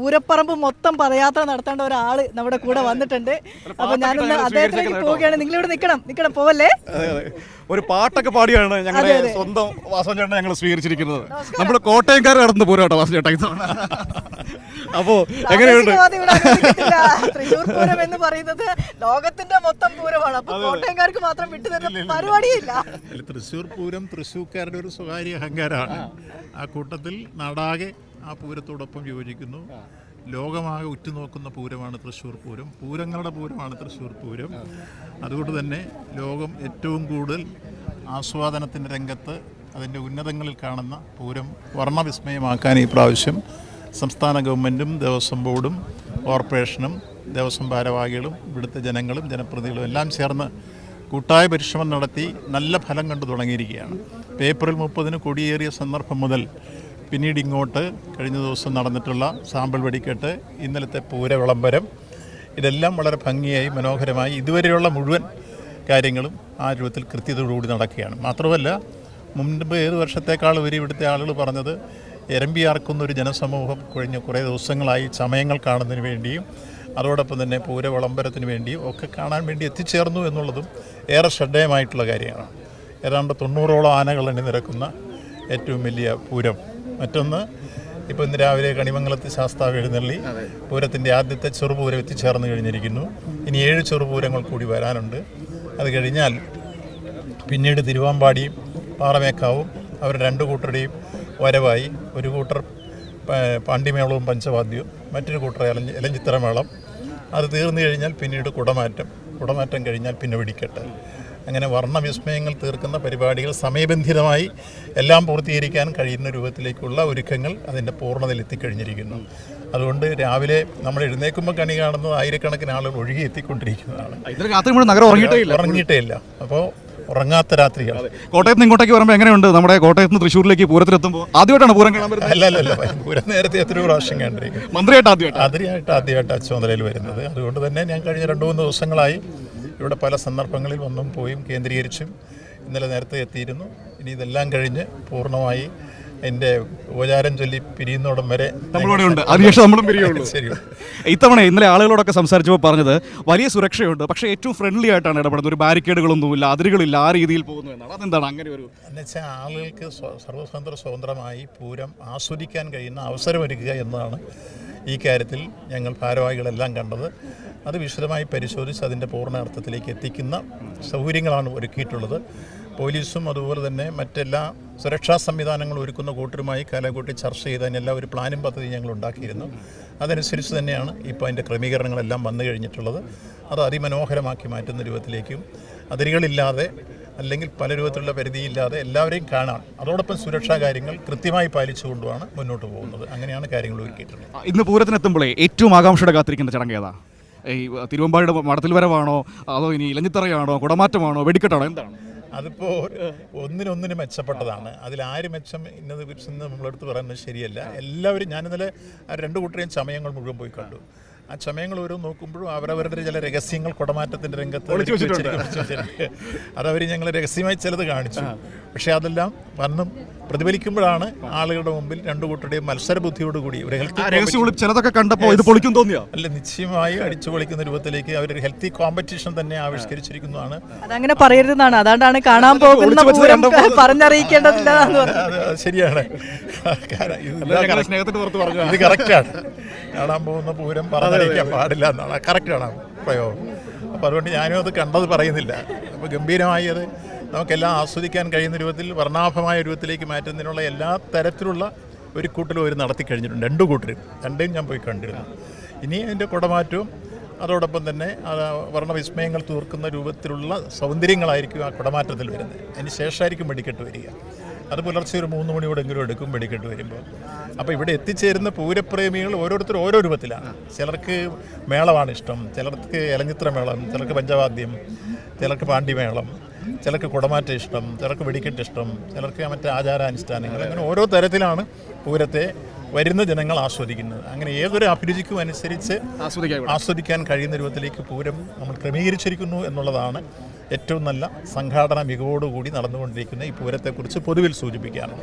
പൂരപ്പറമ്പ് മൊത്തം പദയാത്ര നടത്തേണ്ട ഒരാള് നമ്മുടെ കൂടെ വന്നിട്ടുണ്ട്. അപ്പൊ ഞാനൊന്ന് അദ്ദേഹത്തിലേക്ക് പോവുകയാണ്. നിങ്ങളിവിടെ നിൽക്കണം പോവല്ലേ. ഒരു പാട്ടൊക്കെ പാടിയാണ് ഞങ്ങളുടെ സ്വന്തം വാസവൻ ചേട്ടനെ ഞങ്ങൾ സ്വീകരിച്ചിരിക്കുന്നത്. നമ്മൾ കോട്ടയംകാർ നടന്നു പോരാ കേട്ടോ വാസവൻ ചേട്ടാ. അപ്പോ എങ്ങനെയുണ്ട്? തൃശ്ശൂർ പൂരം എന്ന് പറയുന്നത് ലോകത്തിന്റെ മൊത്തം പൂരമാണ്. അപ്പൊ കോട്ടയംകാർക്ക് മാത്രം വിട്ടുതരുന്ന പരിപാടിയില്ല. തൃശ്ശൂർ പൂരം തൃശ്ശൂർക്കാരുടെ ഒരു സ്വകാര്യ അഹങ്കാരമാണ്. ആ കൂട്ടത്തിൽ നാടാകെ ആ പൂരത്തോടൊപ്പം യോജിക്കുന്നു. ലോകമാകെ ഉറ്റുനോക്കുന്ന പൂരമാണ് തൃശ്ശൂർ പൂരം. പൂരങ്ങളുടെ പൂരമാണ് തൃശ്ശൂർ പൂരം. അതുകൊണ്ട് തന്നെ ലോകം ഏറ്റവും കൂടുതൽ ആസ്വാദനത്തിൻ്റെ രംഗത്ത് അതിൻ്റെ ഉന്നതങ്ങളിൽ കാണുന്ന പൂരം വർണ്ണവിസ്മയമാക്കാൻ ഈ പ്രാവശ്യം സംസ്ഥാന ഗവൺമെൻറ്റും ദേവസ്വം ബോർഡും കോർപ്പറേഷനും ദേവസ്വം ഭാരവാഹികളും ഇവിടുത്തെ ജനങ്ങളും ജനപ്രതിനിധികളും എല്ലാം ചേർന്ന് കൂട്ടായ പരിശ്രമം നടത്തി നല്ല ഫലം കണ്ടു തുടങ്ങിയിരിക്കുകയാണ്. ഏപ്രിൽ 30 കൊടിയേറിയ സന്ദർഭം മുതൽ പിന്നീട് ഇങ്ങോട്ട് കഴിഞ്ഞ ദിവസം നടന്നിട്ടുള്ള സാമ്പിൾ വെടിക്കെട്ട്, ഇന്നലത്തെ പൂര വിളംബരം, ഇതെല്ലാം വളരെ ഭംഗിയായി മനോഹരമായി ഇതുവരെയുള്ള മുഴുവൻ കാര്യങ്ങളും ആ രൂപത്തിൽ കൃത്യതയോടുകൂടി നടക്കുകയാണ്. മാത്രമല്ല മുൻപ് ഏത് വർഷത്തേക്കാൾ ഉപരി ഇവിടുത്തെ ആളുകൾ പറഞ്ഞത് എരമ്പിയാർക്കുന്ന ഒരു ജനസമൂഹം കഴിഞ്ഞ കുറേ ദിവസങ്ങളായി ചമയങ്ങൾ കാണുന്നതിന് വേണ്ടിയും അതോടൊപ്പം തന്നെ പൂര വിളംബരത്തിന് വേണ്ടിയും ഒക്കെ കാണാൻ വേണ്ടി എത്തിച്ചേർന്നു എന്നുള്ളതും ഏറെ ശ്രദ്ധേയമായിട്ടുള്ള കാര്യമാണ്. ഏതാണ്ട് 90ഓളം ആനകൾ അണിനിരക്കുന്ന ഏറ്റവും വലിയ പൂരം. മറ്റൊന്ന്, ഇപ്പോൾ ഇന്ന് രാവിലെ കണിമംഗലത്ത് ശാസ്താവ് എഴുന്നള്ളി പൂരത്തിൻ്റെ ആദ്യത്തെ ചെറുപൂരം എത്തിച്ചേർന്ന് കഴിഞ്ഞിരിക്കുന്നു. ഇനി 7 ചെറുപൂരങ്ങൾ കൂടി വരാനുണ്ട്. അത് കഴിഞ്ഞാൽ പിന്നീട് തിരുവാമ്പാടിയും പാറമേക്കാവും അവർ 2 കൂട്ടരുടെയും വരവായി. ഒരു കൂട്ടർ പാണ്ടിമേളവും പഞ്ചവാദ്യവും, മറ്റൊരു കൂട്ടർ എലഞ്ചിത്തറമേളം. അത് തീർന്നു കഴിഞ്ഞാൽ പിന്നീട് കുടമാറ്റം കഴിഞ്ഞാൽ പിന്നെ വെടിക്കെട്ട്. അങ്ങനെ വർണ്ണവിസ്മയങ്ങൾ തീർക്കുന്ന പരിപാടികൾ സമയബന്ധിതമായി എല്ലാം പൂർത്തീകരിക്കാൻ കഴിയുന്ന രൂപത്തിലേക്കുള്ള ഒരുക്കങ്ങൾ അതിൻ്റെ പൂർണ്ണതയിൽ എത്തിക്കഴിഞ്ഞിരിക്കുന്നു. അതുകൊണ്ട് രാവിലെ നമ്മൾ എഴുന്നേൽക്കുമ്പോൾ കണി കാണുന്നത് ആയിരക്കണക്കിന് ആളുകൾ ഒഴുകി എത്തിക്കൊണ്ടിരിക്കുന്നതാണ്. ഉറങ്ങിയിട്ടേ ഇല്ല. അപ്പോൾ ഉറങ്ങാത്ത രാത്രിയാണ്. കോട്ടയത്ത് നിന്ന് ഇങ്ങോട്ടേക്ക് വരുമ്പോൾ എങ്ങനെയുണ്ട്? നമ്മുടെ കോട്ടയത്ത് നിന്ന് തൃശ്ശൂരിലേക്ക് പൂരത്തിലെത്തുമ്പോൾ ആദ്യമായിട്ടാണ് പൂരം കാണാൻ വരുന്നത്? അല്ലല്ല, പൂരം നേരത്തെ എത്രയോ പ്രാവശ്യം കണ്ടിരിക്കും. മന്ത്രിയായിട്ട് ആദ്യമായിട്ട് ചുമതലയിൽ വരുന്നത്. അതുകൊണ്ട് തന്നെ ഞാൻ കഴിഞ്ഞ 2-3 ദിവസങ്ങളായി ഇവിടെ പല സന്ദർഭങ്ങളിൽ വന്നും പോയും കേന്ദ്രീകരിച്ചും ഇന്നലെ നേരത്തെ എത്തിയിരുന്നു. ഇനി ഇതെല്ലാം കഴിഞ്ഞ് പൂർണ്ണമായി എൻ്റെ ഉപചാരം ചൊല്ലി പിരിയുന്നോടം വരെ നമ്മളുണ്ട്. അതിനുശേഷം നമ്മളും പിരിയുള്ളൂ. ശരി. ഇന്നലെ ആളുകളോടൊക്കെ സംസാരിച്ചപ്പോൾ പറഞ്ഞത് വലിയ സുരക്ഷയുണ്ട്, പക്ഷേ ഏറ്റവും ഫ്രണ്ട്ലി ആയിട്ടാണ് ഇടപെടുന്നത്. ഒരു ബാരിക്കേഡുകളൊന്നുമില്ല, അതിരുകളില്ല, ആ രീതിയിൽ പോകുന്നു എന്നാണ്. അതെന്താണ് അങ്ങനെ ഒരു എന്നുവെച്ചാൽ ആളുകൾക്ക് സ്വതന്ത്രമായി പൂരം ആസ്വദിക്കാൻ കഴിയുന്ന അവസരമൊരുക്കുക എന്നതാണ് ഈ കാര്യത്തിൽ ഞങ്ങൾ ഭാരവാഹികളെല്ലാം കണ്ടത്. അത് വിശദമായി പരിശോധിച്ച് അതിൻ്റെ പൂർണ്ണാർത്ഥത്തിലേക്ക് എത്തിക്കുന്ന സൗകര്യങ്ങളാണ് ഒരുക്കിയിട്ടുള്ളത്. പോലീസും അതുപോലെ തന്നെ മറ്റെല്ലാ സുരക്ഷാ സംവിധാനങ്ങളും ഒരുക്കുന്ന കൂട്ടരുമായി കാലക്കൂട്ടി ചർച്ച ചെയ്ത് അതിനെല്ലാം ഒരു പ്ലാനും പദ്ധതി ഞങ്ങൾ ഉണ്ടാക്കിയിരുന്നു. അതനുസരിച്ച് തന്നെയാണ് ഇപ്പോൾ അതിൻ്റെ ക്രമീകരണങ്ങളെല്ലാം വന്നു കഴിഞ്ഞിട്ടുള്ളത്. അത് അതിമനോഹരമാക്കി മാറ്റുന്ന രൂപത്തിലേക്കും അതിരുകളില്ലാതെ അല്ലെങ്കിൽ പല രൂപത്തിലുള്ള പരിധിയില്ലാതെ എല്ലാവരെയും കാണാം. അതോടൊപ്പം സുരക്ഷാ കാര്യങ്ങൾ കൃത്യമായി പാലിച്ചുകൊണ്ടുമാണ് മുന്നോട്ട് പോകുന്നത്. അങ്ങനെയാണ് കാര്യങ്ങൾ ഒരുക്കിയിട്ടുള്ളത്. ഇന്ന് പൂരത്തിനെത്തുമ്പോഴേ ഏറ്റവും ആകാംക്ഷയോടെ കാത്തിരിക്കുന്ന ചടങ്ങ് ഏതാ? ഈ തിരുവമ്പാടിയുടെ മടത്തിൽ വരവാണോ, അതോ ഇനി ഇലഞ്ഞിത്തറയാണോ, കുടമാറ്റമാണോ, വെടിക്കെട്ടാണോ, എന്താണ്? അതിപ്പോൾ ഒന്നിനൊന്നിന് മെച്ചപ്പെട്ടതാണ്. അതിലാര് മെച്ചം ഇന്നത് നമ്മളെടുത്ത് പറയുന്നത് ശരിയല്ല. എല്ലാവരും ഞാനിന്നലെ 2 കൂട്ടരെയും ചമയങ്ങൾ മുഴുവൻ പോയി കണ്ടു. ആ ചമയങ്ങൾ ഓരോ നോക്കുമ്പോഴും അവരവരുടെ ചില രഹസ്യങ്ങൾ കുടമാറ്റത്തിൻ്റെ രംഗത്ത് അതവർ ഞങ്ങൾ രഹസ്യമായി ചിലത് കാണിച്ചു. പക്ഷേ അതെല്ലാം വന്നും പ്രതിഫലിക്കുമ്പോഴാണ് ആളുകളുടെ മുമ്പിൽ 2 കൂട്ടരുടെയും മത്സര ബുദ്ധിയോടുകൂടി ഒരു ചിലതൊക്കെ കണ്ടപ്പോൾ ഇത് പൊളിക്കും തോന്നിയോ? അല്ല, നിശ്ചയമായി അടിച്ചു പൊളിക്കുന്ന രൂപത്തിലേക്ക് അവരൊരു ഹെൽത്തി കോമ്പറ്റീഷൻ തന്നെ ആവിഷ്കരിച്ചിരിക്കുന്നതാണ്. അതങ്ങനെ പറയരുതെന്നാണ്, അതുകൊണ്ടാണ് കാണാൻ പോകുന്ന പറഞ്ഞറിയിക്കേണ്ടതില്ല. ശരിയാണ്, ഇത് കറക്റ്റാണ്. കാണാൻ പോകുന്ന പൂരം പറഞ്ഞറിയിക്കാൻ പാടില്ല എന്നാണ് കറക്റ്റാണ് പ്രയോഗം. അപ്പോൾ അതുകൊണ്ട് ഞാനും അത് കണ്ടത് പറയുന്നില്ല. അപ്പോൾ ഗംഭീരമായി അത് നമുക്കെല്ലാം ആസ്വദിക്കാൻ കഴിയുന്ന രൂപത്തിൽ വർണ്ണാഭമായ രൂപത്തിലേക്ക് മാറ്റുന്നതിനുള്ള എല്ലാ തരത്തിലുള്ള ഒരു കൂട്ടലും അവർ നടത്തി കഴിഞ്ഞിട്ടുണ്ട്. 2 കൂട്ടരും 2യും ഞാൻ പോയി കണ്ടിരുന്നു. ഇനി അതിൻ്റെ കുടമാറ്റവും അതോടൊപ്പം തന്നെ വർണ്ണവിസ്മയങ്ങൾ തീർക്കുന്ന രൂപത്തിലുള്ള സൗന്ദര്യങ്ങളായിരിക്കും ആ കുടമാറ്റത്തിൽ വരുന്നത്. അതിന് ശേഷമായിരിക്കും വെടിക്കെട്ട് വരിക. അത് പുലർച്ചെ ഒരു 3 മണിയോടെങ്കിലും എടുക്കും വെടിക്കെട്ട് വരുമ്പോൾ. അപ്പോൾ ഇവിടെ എത്തിച്ചേരുന്ന പൂരപ്രേമികൾ ഓരോരുത്തരും ഓരോ രൂപത്തിലാണ്. ചിലർക്ക് മേളമാണ് ഇഷ്ടം, ചിലർക്ക് എലഞ്ഞിത്ര മേളം, ചിലർക്ക് പഞ്ചവാദ്യം, ചിലർക്ക് പാണ്ടിമേളം, ചിലർക്ക് കുടമാറ്റം ഇഷ്ടം, ചിലർക്ക് വെടിക്കെട്ട് ഇഷ്ടം, ചിലർക്ക് മറ്റേ ആചാരാനുഷ്ഠാനങ്ങൾ. അങ്ങനെ ഓരോ തരത്തിലാണ് പൂരത്തെ വരുന്ന ജനങ്ങൾ ആസ്വദിക്കുന്നത്. അങ്ങനെ ഏതൊരു അഭിരുചിക്കും അനുസരിച്ച് ആസ്വദിക്കാൻ കഴിയുന്ന രൂപത്തിലേക്ക് പൂരം നമ്മൾ ക്രമീകരിച്ചിരിക്കുന്നു എന്നുള്ളതാണ് ഏറ്റവും നല്ല സംഘാടന മികവോടുകൂടി നടന്നുകൊണ്ടിരിക്കുന്ന ഈ പൂരത്തെക്കുറിച്ച് പൊതുവിൽ സൂചിപ്പിക്കാറുണ്ട്.